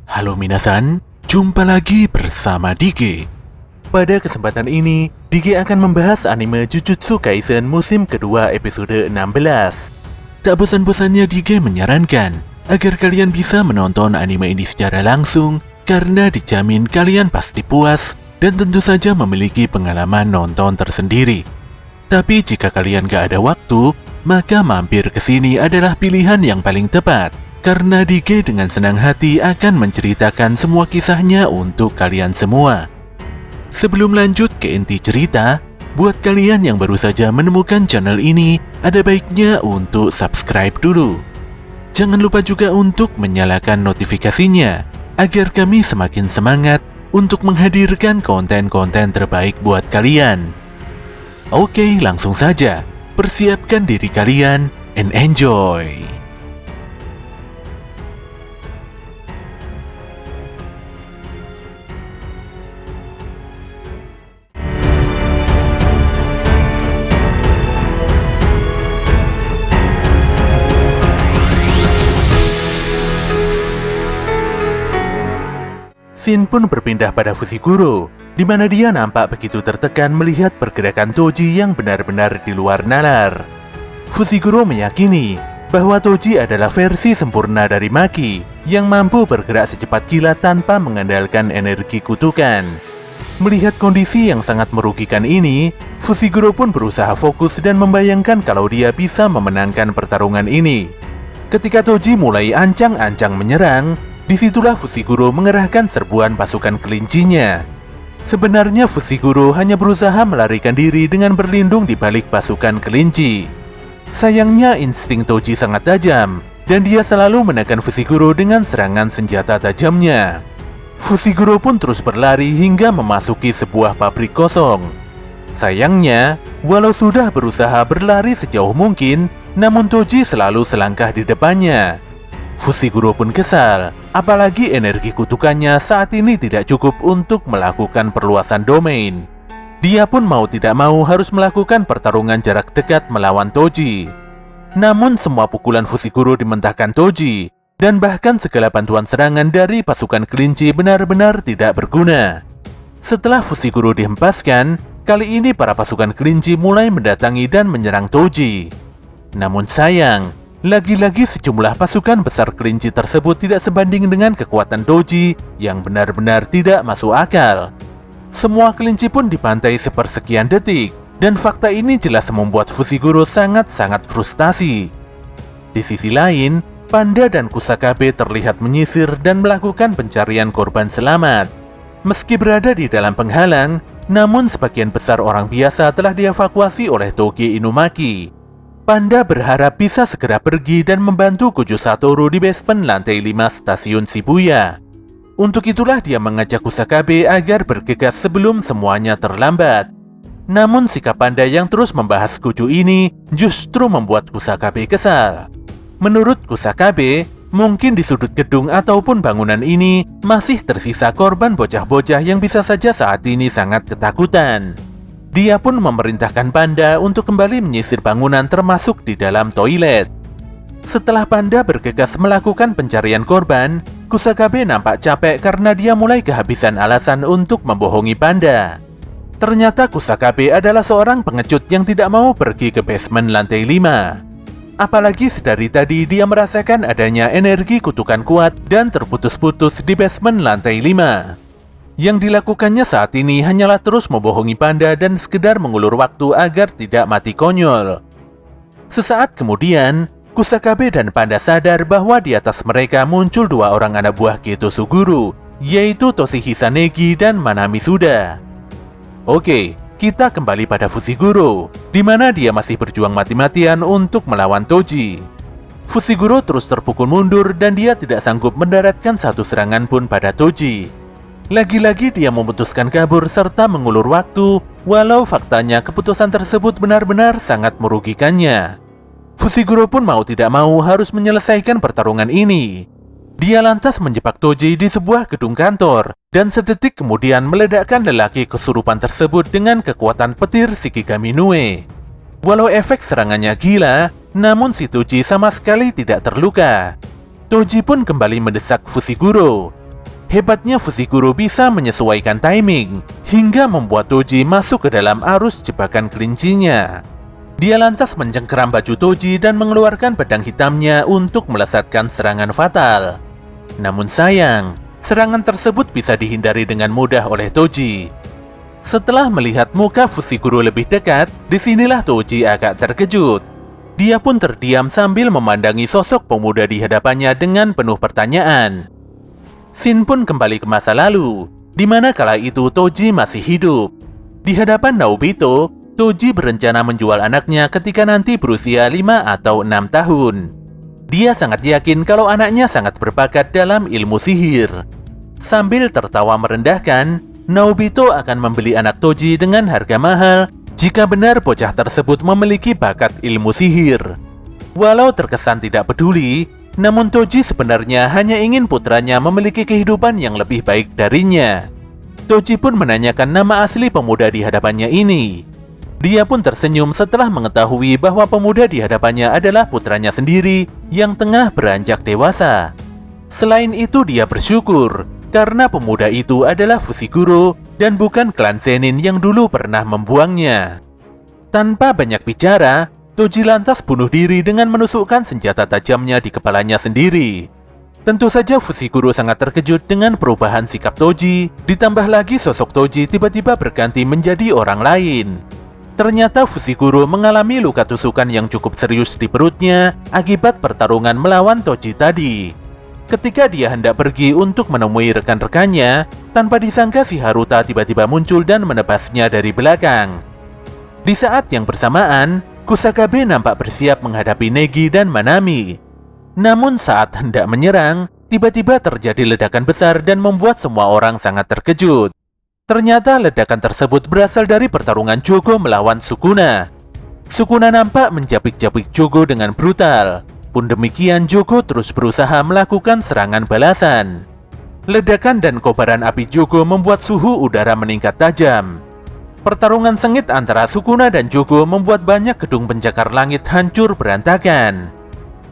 Halo minasan, jumpa lagi bersama Dige. Pada kesempatan ini, Dige akan membahas anime Jujutsu Kaisen musim kedua episode 16. Tak bosan-bosannya Dige menyarankan agar kalian bisa menonton anime ini secara langsung karena dijamin kalian pasti puas dan tentu saja memiliki pengalaman nonton tersendiri. Tapi jika kalian gak ada waktu, maka mampir ke sini adalah pilihan yang paling tepat. Karena Dige dengan senang hati akan menceritakan semua kisahnya untuk kalian semua. Sebelum lanjut ke inti cerita, buat kalian yang baru saja menemukan channel ini, ada baiknya untuk subscribe dulu. Jangan lupa juga untuk menyalakan notifikasinya, agar kami semakin semangat untuk menghadirkan konten-konten terbaik buat kalian. Oke, langsung saja. Persiapkan diri kalian and enjoy! Scene pun berpindah pada Fushiguro, di mana dia nampak begitu tertekan melihat pergerakan Toji yang benar-benar di luar nalar. Fushiguro meyakini bahwa Toji adalah versi sempurna dari Maki yang mampu bergerak secepat kilat tanpa mengandalkan energi kutukan. Melihat kondisi yang sangat merugikan ini, Fushiguro pun berusaha fokus dan membayangkan kalau dia bisa memenangkan pertarungan ini. Ketika Toji mulai ancang-ancang menyerang, disitulah Fushiguro mengerahkan serbuan pasukan kelincinya. Sebenarnya Fushiguro hanya berusaha melarikan diri dengan berlindung di balik pasukan kelinci. Sayangnya insting Toji sangat tajam, dan dia selalu menekan Fushiguro dengan serangan senjata tajamnya. Fushiguro pun terus berlari hingga memasuki sebuah pabrik kosong. Sayangnya, walau sudah berusaha berlari sejauh mungkin, namun Toji selalu selangkah di depannya. Fushiguro pun kesal, apalagi energi kutukannya saat ini tidak cukup untuk melakukan perluasan domain. Dia pun mau tidak mau harus melakukan pertarungan jarak dekat melawan Toji. Namun semua pukulan Fushiguro dimentahkan Toji, dan bahkan segala bantuan serangan dari pasukan kelinci benar-benar tidak berguna. Setelah Fushiguro dihempaskan, kali ini para pasukan kelinci mulai mendatangi dan menyerang Toji. Namun sayang, lagi-lagi sejumlah pasukan besar kelinci tersebut tidak sebanding dengan kekuatan Toji yang benar-benar tidak masuk akal. Semua kelinci pun dibantai sepersekian detik, dan fakta ini jelas membuat Fushiguro sangat-sangat frustasi. Di sisi lain, Panda dan Kusakabe terlihat menyisir dan melakukan pencarian korban selamat. Meski berada di dalam penghalang, namun sebagian besar orang biasa telah dievakuasi oleh Toge Inumaki. Panda berharap bisa segera pergi dan membantu Kujo Satoru di basement lantai 5 stasiun Shibuya. Untuk itulah dia mengajak Kusakabe agar bergegas sebelum semuanya terlambat. Namun sikap Panda yang terus membahas Kujo ini justru membuat Kusakabe kesal. Menurut Kusakabe, mungkin di sudut gedung ataupun bangunan ini masih tersisa korban bocah-bocah yang bisa saja saat ini sangat ketakutan. Dia pun memerintahkan Panda untuk kembali menyisir bangunan termasuk di dalam toilet. Setelah Panda bergegas melakukan pencarian korban, Kusakabe nampak capek karena dia mulai kehabisan alasan untuk membohongi Panda. Ternyata Kusakabe adalah seorang pengecut yang tidak mau pergi ke basement lantai 5. Apalagi sedari tadi dia merasakan adanya energi kutukan kuat dan terputus-putus di basement lantai 5. Yang dilakukannya saat ini hanyalah terus membohongi Panda dan sekedar mengulur waktu agar tidak mati konyol. Sesaat kemudian, Kusakabe dan Panda sadar bahwa di atas mereka muncul dua orang anak buah Geto Suguru, yaitu Toshihisa Negi dan Manami Suda. Oke, kita kembali pada Fushiguro, di mana dia masih berjuang mati-matian untuk melawan Toji. Fushiguro terus terpukul mundur dan dia tidak sanggup mendaratkan satu serangan pun pada Toji. Lagi-lagi dia memutuskan kabur serta mengulur waktu, walau faktanya keputusan tersebut benar-benar sangat merugikannya. Fushiguro pun mau tidak mau harus menyelesaikan pertarungan ini. Dia lantas menjebak Toji di sebuah gedung kantor, dan sedetik kemudian meledakkan lelaki kesurupan tersebut dengan kekuatan petir Shikigami Nue. Walau efek serangannya gila, namun si Toji sama sekali tidak terluka. Toji pun kembali mendesak Fushiguro. Hebatnya Fushiguro bisa menyesuaikan timing, hingga membuat Toji masuk ke dalam arus jebakan kelincinya. Dia lantas mencengkeram baju Toji dan mengeluarkan pedang hitamnya untuk melesatkan serangan fatal. Namun sayang, serangan tersebut bisa dihindari dengan mudah oleh Toji. Setelah melihat muka Fushiguro lebih dekat, disinilah Toji agak terkejut. Dia pun terdiam sambil memandangi sosok pemuda di hadapannya dengan penuh pertanyaan. Scene pun kembali ke masa lalu, di mana kala itu Toji masih hidup. Di hadapan Naobito, Toji berencana menjual anaknya ketika nanti berusia 5 atau 6 tahun. Dia sangat yakin kalau anaknya sangat berbakat dalam ilmu sihir. Sambil tertawa merendahkan, Naobito akan membeli anak Toji dengan harga mahal jika benar bocah tersebut memiliki bakat ilmu sihir. Walau terkesan tidak peduli, namun Toji sebenarnya hanya ingin putranya memiliki kehidupan yang lebih baik darinya. Toji pun menanyakan nama asli pemuda di hadapannya ini. Dia pun tersenyum setelah mengetahui bahwa pemuda di hadapannya adalah putranya sendiri yang tengah beranjak dewasa. Selain itu dia bersyukur karena pemuda itu adalah Fushiguro dan bukan klan Zenin yang dulu pernah membuangnya. Tanpa banyak bicara, Toji lantas bunuh diri dengan menusukkan senjata tajamnya di kepalanya sendiri. Tentu saja Fushiguro sangat terkejut dengan perubahan sikap Toji, ditambah lagi sosok Toji tiba-tiba berganti menjadi orang lain. Ternyata Fushiguro mengalami luka tusukan yang cukup serius di perutnya akibat pertarungan melawan Toji tadi. Ketika dia hendak pergi untuk menemui rekan-rekannya, tanpa disangka si Haruta tiba-tiba muncul dan menebasnya dari belakang. Di saat yang bersamaan, Kusakabe nampak bersiap menghadapi Negi dan Manami. Namun saat hendak menyerang, tiba-tiba terjadi ledakan besar dan membuat semua orang sangat terkejut. Ternyata ledakan tersebut berasal dari pertarungan Jogo melawan Sukuna. Sukuna nampak menjapik-japik Jogo dengan brutal. Pun demikian, Jogo terus berusaha melakukan serangan balasan. Ledakan dan kobaran api Jogo membuat suhu udara meningkat tajam. Pertarungan sengit antara Sukuna dan Jogo membuat banyak gedung pencakar langit hancur berantakan.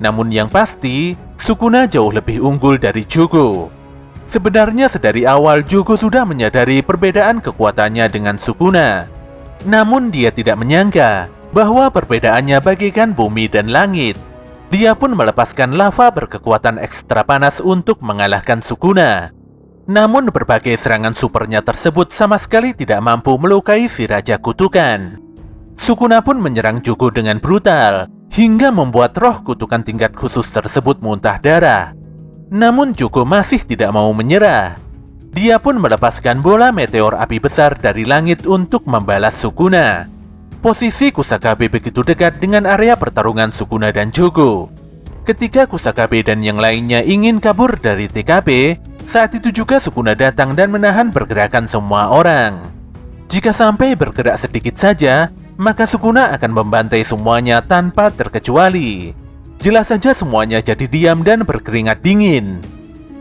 Namun yang pasti, Sukuna jauh lebih unggul dari Jogo. Sebenarnya sedari awal Jogo sudah menyadari perbedaan kekuatannya dengan Sukuna. Namun dia tidak menyangka bahwa perbedaannya bagaikan bumi dan langit. Dia pun melepaskan lava berkekuatan ekstra panas untuk mengalahkan Sukuna. Namun berbagai serangan supernya tersebut sama sekali tidak mampu melukai si Raja Kutukan. Sukuna pun menyerang Jogo dengan brutal, hingga membuat roh kutukan tingkat khusus tersebut muntah darah. Namun Jogo masih tidak mau menyerah. Dia pun melepaskan bola meteor api besar dari langit untuk membalas Sukuna. Posisi Kusakabe begitu dekat dengan area pertarungan Sukuna dan Jogo. Ketika Kusakabe dan yang lainnya ingin kabur dari TKP, saat itu juga Sukuna datang dan menahan pergerakan semua orang. Jika sampai bergerak sedikit saja, maka Sukuna akan membantai semuanya tanpa terkecuali. Jelas saja semuanya jadi diam dan berkeringat dingin.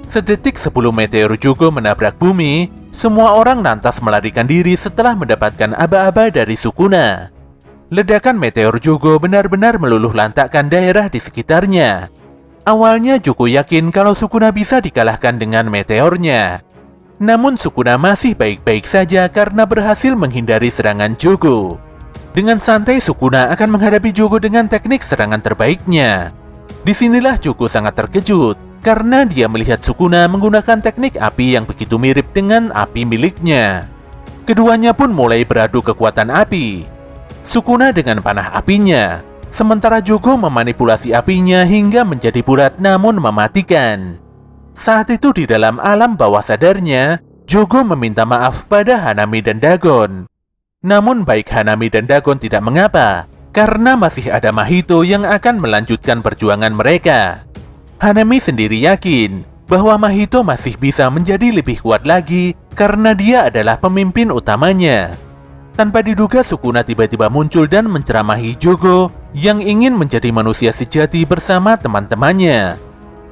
Sedetik sebelum meteor Jogo menabrak bumi, semua orang lantas melarikan diri setelah mendapatkan aba-aba dari Sukuna. Ledakan meteor Jogo benar-benar meluluh lantakkan daerah di sekitarnya. Awalnya Jogo yakin kalau Sukuna bisa dikalahkan dengan meteornya. Namun Sukuna masih baik-baik saja karena berhasil menghindari serangan Jogo. Dengan santai Sukuna akan menghadapi Jogo dengan teknik serangan terbaiknya. Disinilah Jogo sangat terkejut karena dia melihat Sukuna menggunakan teknik api yang begitu mirip dengan api miliknya. Keduanya pun mulai beradu kekuatan api. Sukuna dengan panah apinya, sementara Jogo memanipulasi apinya hingga menjadi bulat namun mematikan. Saat itu di dalam alam bawah sadarnya, Jogo meminta maaf pada Hanami dan Dagon. Namun baik Hanami dan Dagon tidak mengapa, karena masih ada Mahito yang akan melanjutkan perjuangan mereka. Hanami sendiri yakin bahwa Mahito masih bisa menjadi lebih kuat lagi karena dia adalah pemimpin utamanya. Tanpa diduga Sukuna tiba-tiba muncul dan menceramahi Jogo yang ingin menjadi manusia sejati bersama teman-temannya.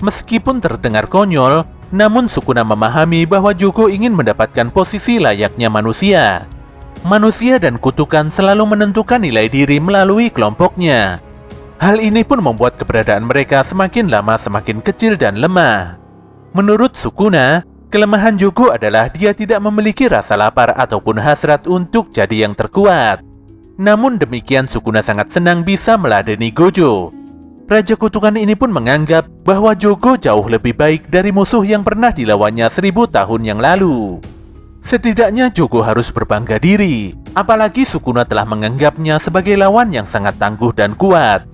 Meskipun terdengar konyol, namun Sukuna memahami bahwa Jogo ingin mendapatkan posisi layaknya manusia. Manusia dan kutukan selalu menentukan nilai diri melalui kelompoknya. Hal ini pun membuat keberadaan mereka semakin lama semakin kecil dan lemah. Menurut Sukuna, Kelemahan Jogo adalah dia tidak memiliki rasa lapar ataupun hasrat untuk jadi yang terkuat. Namun demikian, Sukuna sangat senang bisa meladeni Gojo. Raja Kutukan ini pun menganggap bahwa Jogo jauh lebih baik dari musuh yang pernah dilawannya 1000 tahun yang lalu. Setidaknya Jogo harus berbangga diri, apalagi Sukuna telah menganggapnya sebagai lawan yang sangat tangguh dan kuat.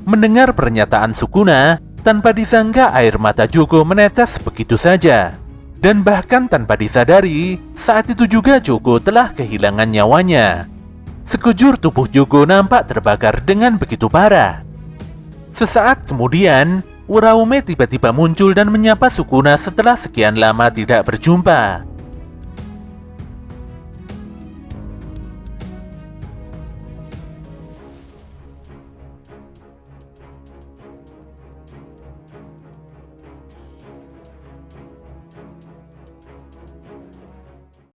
Mendengar pernyataan Sukuna, tanpa disangka air mata Jogo menetes begitu saja. Dan bahkan tanpa disadari, saat itu juga Jogo telah kehilangan nyawanya. Sekujur tubuh Jogo nampak terbakar dengan begitu parah. Sesaat kemudian, Uraume tiba-tiba muncul dan menyapa Sukuna setelah sekian lama tidak berjumpa.